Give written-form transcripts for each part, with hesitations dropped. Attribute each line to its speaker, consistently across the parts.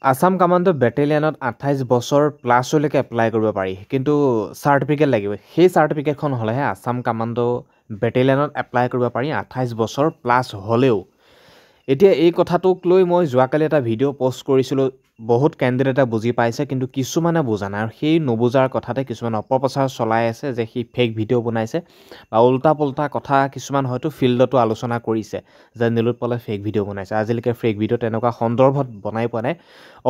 Speaker 1: Assam commando বেটেলিয়নত 28 বছৰ প্লাছলৈকে apply কৰিব পাৰি কিন্তু চাৰ্টিফিকেট লাগিব সেই চাৰ্টিফিকেটখন হ'লেহে আসাম কামাণ্ডো বেটেলিয়নত এপ্লাই কৰিব পাৰি 28 বছৰ প্লাছ হ'লেও এতিয়া এই কথাটোক লৈ মই যোৱাকালি এটা ভিডিঅ' পোষ্ট কৰিছিলোঁ বহুত কেণ্ডিডেটে বুজি পাইছে কিন্তু কিছুমানে বুজা নাই আৰু সেই নুবুজাৰ কথাতে কিছুমান অপপ্ৰচাৰ চলাই আছে যে সি ফেক ভিডিঅ' বনাইছে বা উল্টা পুল্টা কথা কিছুমান হয়তো ফিল্ডতো আলোচনা কৰিছে যে নীলোৎপলে ফেক ভিডিঅ' বনাইছে আজিলৈকে ফেক ভিডিঅ' তেনেকুৱা সন্দৰ্ভত বনাই পোৱা নাই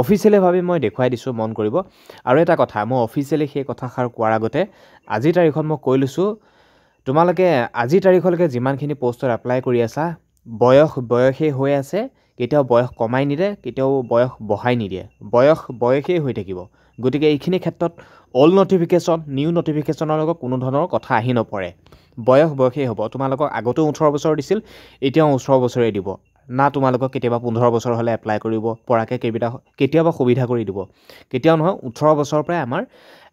Speaker 1: অফিচিয়েলি ভাবে মই দেখুৱাই দিছোঁ মন কৰিব আৰু এটা কথা মই অফিচিয়েলি সেই কথাষাৰ কোৱাৰ আগতে আজিৰ তাৰিখত মই কৈ লৈছোঁ তোমালোকে আজিৰ তাৰিখলৈকে যিমানখিনি পোষ্টত এপ্লাই কৰি আছা বয়সেই হৈ আছে কেতিয়াও বয়স কমাই নিদিয়ে কেতিয়াও বয়স বঢ়াই নিদিয়ে বয়সেই হৈ থাকিব গতিকে এইখিনি ক্ষেত্ৰত অল্ড নটিফিকেশ্যন নিউ নটিফিকেশ্যনৰ লগত কোনো ধৰণৰ কথা আহি নপৰে বয়সেই হ'ব তোমালোকক আগতেও 18 বছৰ দিছিল এতিয়াও 18 বছৰেই দিব না তোমালোকক কেতিয়াবা 15 বছৰ হ'লে এপ্লাই কৰিব পৰাকৈ কেতিয়াবা সুবিধা কৰি দিব কেতিয়াও নহয় 18 বছৰৰ পৰাই আমাৰ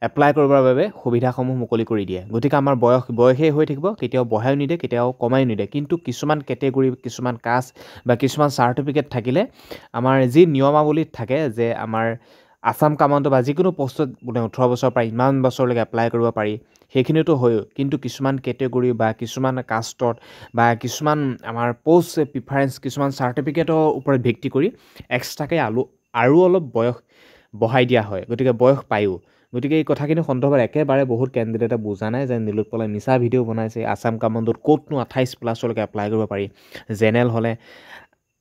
Speaker 1: এপ্লাই কৰিবৰ বাবে সুবিধাসমূহ মুকলি কৰি দিয়ে গতিকে আমাৰ বয়সেই হৈ থাকিব কেতিয়াও বঢ়াই নিদিয়ে কেতিয়াও কমাই নিদিয়ে কিন্তু কিছুমান কেটেগৰী কিছুমান কাষ্ট বা কিছুমান চাৰ্টিফিকেট থাকিলে আমাৰ যি নিয়মাৱলীত থাকে যে আমাৰ আসাম কামাণ্ডো বা যিকোনো পোষ্টত 18 বছৰৰ পৰা ইমান বছৰলৈকে এপ্লাই কৰিব পাৰি সেইখিনিতো হয়ও কিন্তু কিছুমান কেটেগৰী বা কিছুমান কাষ্টত বা কিছুমান আমাৰ পোষ্ট প্ৰিফাৰেঞ্চ কিছুমান চাৰ্টিফিকেটৰ ওপৰত ভিত্তি কৰি এক্সট্ৰাকৈ আৰু অলপ বয়স বঢ়াই দিয়া হয় গতিকে বয়স পায়ো গতিকে এই কথাখিনি সন্দৰ্ভত একেবাৰে বহুত কেণ্ডিডেটে বুজা নাই যে নীলোৎপলে মিছা ভিডিঅ' বনাইছে আসাম কামাণ্ডোত ক'তনো 28 প্লাছলৈকে এপ্লাই কৰিব পাৰি জেনেৰেল হ'লে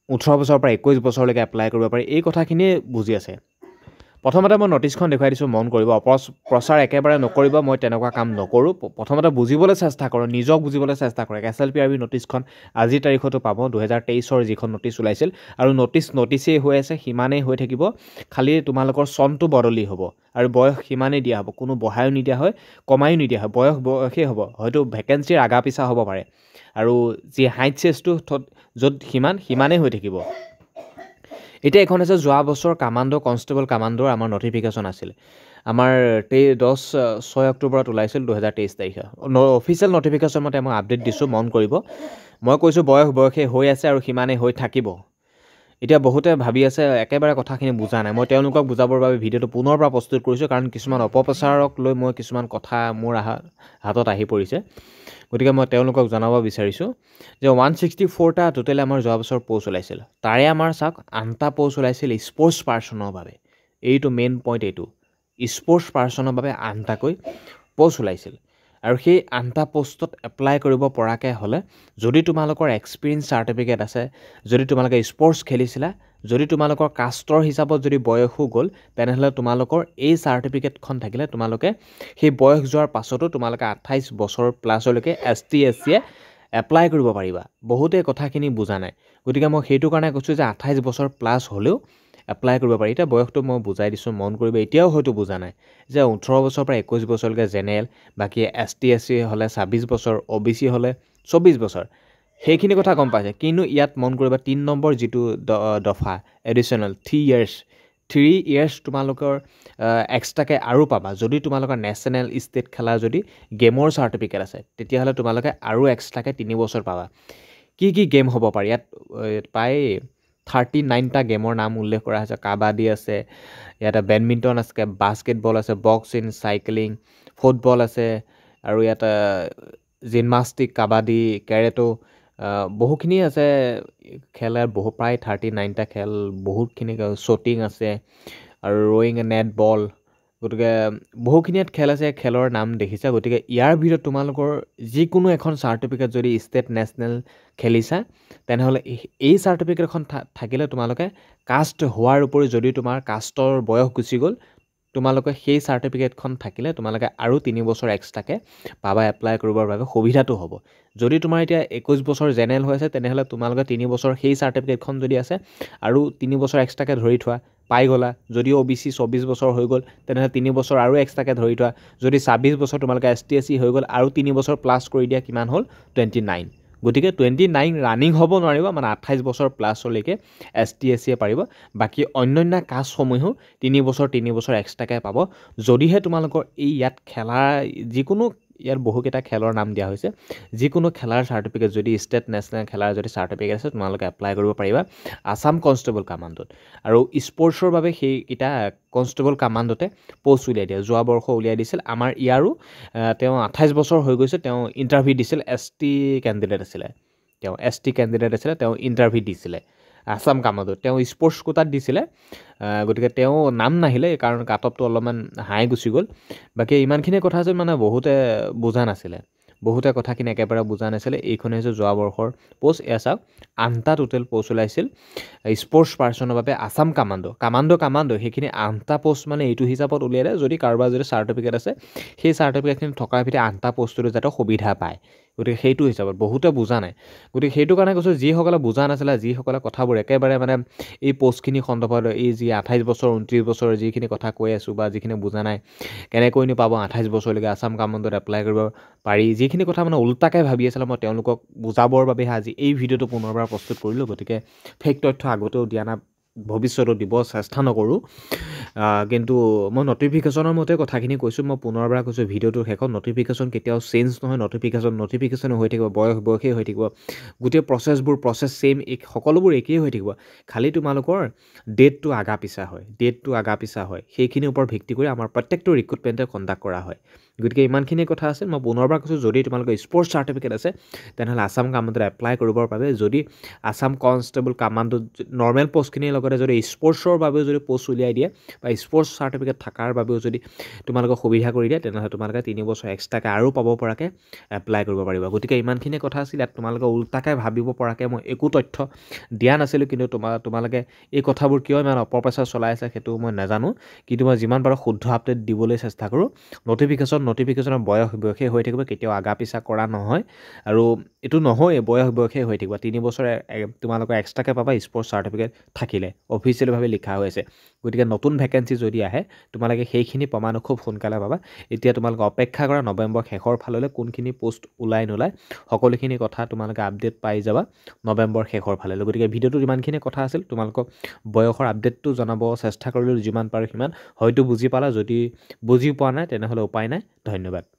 Speaker 1: 18 বছৰৰ পৰা 21 বছৰলৈকে এপ্লাই কৰিব পাৰি এই কথাখিনিয়ে বুজি আছে প্ৰথমতে মই নটিছখন দেখুৱাই দিছোঁ মন কৰিব প্ৰচাৰ একেবাৰে নকৰিব মই তেনেকুৱা কাম নকৰোঁ প্ৰথমতে বুজিবলৈ চেষ্টা কৰোঁ নিজক বুজিবলৈ চেষ্টা কৰক SLPRB নটিছখন আজিৰ তাৰিখতো পাব 2023ৰ যিখন নটিছ ওলাইছিল আৰু নটিছেই হৈ আছে সিমানেই হৈ থাকিব খালি তোমালোকৰ চনটো বদলি হ'ব আৰু বয়স সিমানেই দিয়া হ'ব কোনো বঢ়ায়ো নিদিয়া হয় কমায়ো নিদিয়া হয় বয়সেই হ'ব হয়তো ভেকেঞ্চিৰ আগা পিছা হ'ব পাৰে আৰু যি হাইট চেজটো য'ত সিমানেই হৈ থাকিব এতিয়া এখন আছে যোৱা বছৰ কনষ্টেবল কামাণ্ডোৰ আমাৰ নটিফিকেশ্যন আছিল আমাৰ 6 অক্টোবৰত ওলাইছিল 2023 তাৰিখে অফিচিয়েল নটিফিকেশ্যন মতে মই আপডেট দিছোঁ মন কৰিব মই কৈছোঁ বয়সেই হৈ আছে আৰু সিমানেই হৈ থাকিব এতিয়া বহুতে ভাবি আছে একেবাৰে কথাখিনি বুজা নাই মই তেওঁলোকক বুজাবৰ বাবে ভিডিঅ'টো পুনৰ পৰা প্ৰস্তুত কৰিছোঁ কাৰণ কিছুমান অপপ্ৰচাৰক লৈ মই কিছুমান কথা মোৰ হাতত আহি পৰিছে গতিকে মই তেওঁলোকক জনাব বিচাৰিছোঁ যে 164টা টোটেল আমাৰ যোৱা বছৰ পোষ্ট ওলাইছিল তাৰে আমাৰ চাওক 8টা পোষ্ট ওলাইছিল স্পৰ্টছ পাৰ্চনৰ বাবে এইটো মেইন পইণ্ট এইটো স্পৰ্টছ পাৰ্চনৰ বাবে 8টাকৈ পোষ্ট ওলাইছিল আৰু সেই 8টা পোষ্টত এপ্লাই কৰিব পৰাকৈ হ'লে যদি তোমালোকৰ এক্সপিৰিয়েঞ্চ চাৰ্টিফিকেট আছে যদি তোমালোকে স্পৰ্টছ খেলিছিলা যদি তোমালোকৰ কাষ্টৰ হিচাপত যদি বয়সো গ'ল তেনেহ'লে তোমালোকৰ এই চাৰ্টিফিকেটখন থাকিলে তোমালোকে সেই বয়স যোৱাৰ পাছতো তোমালোকে 28 বছৰ প্লাছলৈকে ST SCয়ে এপ্লাই কৰিব পাৰিবা বহুতে কথাখিনি বুজা নাই গতিকে মই সেইটো কাৰণে কৈছোঁ যে 28 বছৰ প্লাছ হ'লেও এপ্লাই কৰিব পাৰি এতিয়া বয়সটো মই বুজাই দিছোঁ মন কৰিব এতিয়াও হয়তো বুজা নাই যে 18 বছৰৰ পৰা 21 বছৰলৈকে জেনেৰেল বাকী ST SC হ'লে 26 বছৰ OBC হ'লে 24 বছৰ সেইখিনি কথা গম পাইছে কিন্তু ইয়াত মন কৰিবা 3 নম্বৰ যিটো দফা এডিশ্যনেল 3 ইয়াৰ্ছ তোমালোকৰ এক্সট্ৰাকৈ আৰু পাবা যদি তোমালোকৰ নেশ্যনেল ষ্টেট খেলা যদি গেমৰ চাৰ্টিফিকেট আছে তেতিয়াহ'লে তোমালোকে আৰু এক্সট্ৰাকৈ 3 বছৰ পাবা কি গেম হ'ব পাৰে ইয়াত প্ৰায় 39টা গেমৰ নাম উল্লেখ কৰা হৈছে কাবাডী আছে ইয়াতে বেডমিণ্টন আছে বাস্কেটবল আছে বক্সিং চাইক্লিং ফুটবল আছে আৰু ইয়াত জিমনাষ্টিক কাবাডী কেৰেটো বহুখিনি আছে খেল প্ৰায় 39টা খেল বহুতখিনি শ্বুটিং আছে আৰু ৰয়িং নেটবল গতিকে বহুখিনি ইয়াত খেল আছে খেলৰ নাম দেখিছা গতিকে ইয়াৰ ভিতৰত তোমালোকৰ যিকোনো এখন চাৰ্টিফিকেট যদি ষ্টেট নেশ্যনেল খেলিছা তেনেহ'লে এই চাৰ্টিফিকেটখন থাকিলে তোমালোকে কাষ্ট হোৱাৰ উপৰি যদি তোমাৰ কাষ্টৰ বয়স গুচি গ'ল তোমালোকে সেই চাৰ্টিফিকেটখন থাকিলে তোমালোকে আৰু 3 বছৰ এক্সট্ৰাকৈ পাবা এপ্লাই কৰিবৰ বাবে সুবিধাটো হ'ব যদি তোমাৰ এতিয়া 21 বছৰ জেনেৰেল হৈ আছে তেনেহ'লে তোমালোকে 3 বছৰ সেই চাৰ্টিফিকেটখন যদি আছে আৰু 3 বছৰ এক্সট্ৰাকৈ ধৰি থোৱা পাই গ'লা যদি OBC 24 বছৰ হৈ গ'ল তেনেহ'লে 3 বছৰ আৰু এক্সট্ৰাকৈ ধৰি থোৱা যদি 26 বছৰ তোমালোকে ST SC হৈ গ'ল আৰু 3 বছৰ প্লাছ কৰি দিয়া কিমান হ'ল 29 গতিকে 29 ৰানিং হ'ব নোৱাৰিব মানে 28 বছৰ প্লাছলৈকে ST SCয়ে পাৰিব বাকী অন্যান্য কাষ্টসমূহেও 3 বছৰ এক্সট্ৰাকৈ পাব যদিহে তোমালোকৰ এই ইয়াত খেলা যিকোনো ইয়াত বহুকেইটা খেলৰ নাম দিয়া হৈছে যিকোনো খেলাৰ চাৰ্টিফিকেট যদি ষ্টেট নেশ্যনেল খেলাৰ যদি চাৰ্টিফিকেট আছে তোমালোকে এপ্লাই কৰিব পাৰিবা আছাম কনষ্টেবল কামাণ্ডত আৰু স্পৰ্টছৰ বাবে সেইকেইটা কনষ্টেবল কামাণ্ডতে পষ্ট উলিয়াই দিয়ে যোৱা বৰ্ষ উলিয়াই দিছিল আমাৰ ইয়াৰো তেওঁ 28 বছৰ হৈ গৈছে তেওঁ ইণ্টাৰভিউ দিছিল ST কেণ্ডিডেট আছিলে তেওঁ ইণ্টাৰভিউ দিছিলে আছাম কামাণ্ডত তেওঁ স্পৰ্টছ কোটাত দিছিলে গতিকে তেওঁ নাম নাহিলে কাৰণ কাট অফটো অলপমান হাই গুচি গ'ল বাকী ইমানখিনি কথা আছিল মানে বহুতে বুজা নাছিলে বহুতে কথাখিনি একেবাৰে বুজা নাছিলে এইখন হৈছে যোৱা বৰ্ষৰ পোষ্ট এয়া চাওক 8টা টোটেল পোষ্ট ওলাইছিল স্পৰ্টছ পাৰ্চনৰ বাবে আছাম কামাণ্ডো সেইখিনি 8টা পোষ্ট মানে এইটো হিচাপত উলিয়াই দিয়ে যদি কাৰোবাৰ যদি চাৰ্টিফিকেট আছে সেই চাৰ্টিফিকেটখিনি থকাৰ ভিতৰত 8টা পোষ্টটো যাতে সুবিধা পায় গতিকে সেইটো হিচাপত বহুতে বুজা নাই গতিকে সেইটো কাৰণে কৈছোঁ যিসকলে বুজা নাছিলে যিসকলে কথাবোৰ একেবাৰে মানে এই পোষ্টখিনি সন্দৰ্ভত এই যি 28 বছৰ 29 বছৰ যিখিনি কথা কৈ আছোঁ বা যিখিনি বুজা নাই কেনেকৈনো পাব 28 বছৰলৈকে আছাম কামাণ্ডত এপ্লাই কৰিব পাৰি যিখিনি কথা মানে উল্টাকৈ ভাবি আছিলে মই তেওঁলোকক বুজাবৰ বাবেহে আজি এই ভিডিঅ'টো পুনৰবাৰ প্ৰস্তুত কৰিলোঁ গতিকে ফেক তথ্য আগতেও দিয়া নাই ভৱিষ্যতেও দিব চেষ্টা নকৰোঁ কিন্তু মই নটিফিকেশ্যনৰ মতে কথাখিনি কৈছোঁ মই পুনৰবাৰ কৈছোঁ ভিডিঅ'টোৰ শেষত নটিফিকেশ্যন কেতিয়াও চেঞ্জ নহয় নটিফিকেশ্যন হৈ থাকিব বয়সেই হৈ থাকিব গোটেই প্ৰচেছ ছেইম সকলোবোৰ একেই হৈ থাকিব খালি তোমালোকৰ ডেটটো আগা পিছা হয় সেইখিনিৰ ওপৰত ভিত্তি কৰি আমাৰ প্ৰত্যেকটো ৰিক্ৰুটমেণ্টে কণ্ডাক্ট কৰা হয় গতিকে ইমানখিনি কথা আছে মই পুনৰবাৰ কৈছোঁ যদি তোমালোকৰ স্পৰ্টছ চাৰ্টিফিকেট আছে তেনেহ'লে আছাম কামাণ্ডত এপ্লাই কৰিবৰ বাবে যদি আছাম কনষ্টেবল কামাণ্ডত নৰ্মেল পষ্টখিনিৰ লগতে যদি স্পৰ্টছৰ বাবেও যদি পষ্ট উলিয়াই দিয়ে বা স্পৰ্টছ চাৰ্টিফিকেট থকাৰ বাবেও যদি তোমালোকক সুবিধা কৰি দিয়ে তেনেহ'লে তোমালোকে 3 বছৰ এক্সট্ৰাকৈ আৰু পাব পৰাকৈ এপ্লাই কৰিব পাৰিবা গতিকে ইমানখিনি কথা আছিল ইয়াত তোমালোকে উল্টাকৈ ভাবিব পৰাকৈ মই একো তথ্য দিয়া নাছিলোঁ কিন্তু তোমালোকে এই কথাবোৰ কিয় ইমান অপপ্ৰচাৰ চলাই আছে সেইটো মই নাজানো কিন্তু মই যিমান পাৰোঁ শুদ্ধ আপডেট দিবলৈ চেষ্টা কৰোঁ নটিফিকেশ্যনৰ বয়সেই হৈ থাকিব কেতিয়াও আগা পিছা কৰা নহয় আৰু এইটো নহয় বয়সেই হৈ থাকিব 3 বছৰ তোমালোকৰ এক্সট্ৰাকৈ পাবা স্পৰ্টছ চাৰ্টিফিকেট থাকিলে অফিচিয়েলভাৱে লিখা হৈ আছে গতিকে নতুন ভেকেঞ্চি যদি আহে তোমালোকে সেইখিনি প্ৰমাণ খুব সোনকালে পাবা এতিয়া তোমালোকে অপেক্ষা কৰা নৱেম্বৰ শেষৰ ফাললৈ কোনখিনি পোষ্ট ওলাই নোলায় সকলোখিনি কথা তোমালোকে আপডেট পাই যাবা নৱেম্বৰ শেষৰ ফাললৈ গতিকে ভিডিঅ'টোত ইমানখিনি কথা আছিল তোমালোকক বয়সৰ আপডেটটো জনাব চেষ্টা কৰিলোঁ যিমান পাৰোঁ সিমান হয়তো বুজি পালা যদি বুজি পোৱা নাই তেনেহ'লে উপায় নাই ধন্যবাদ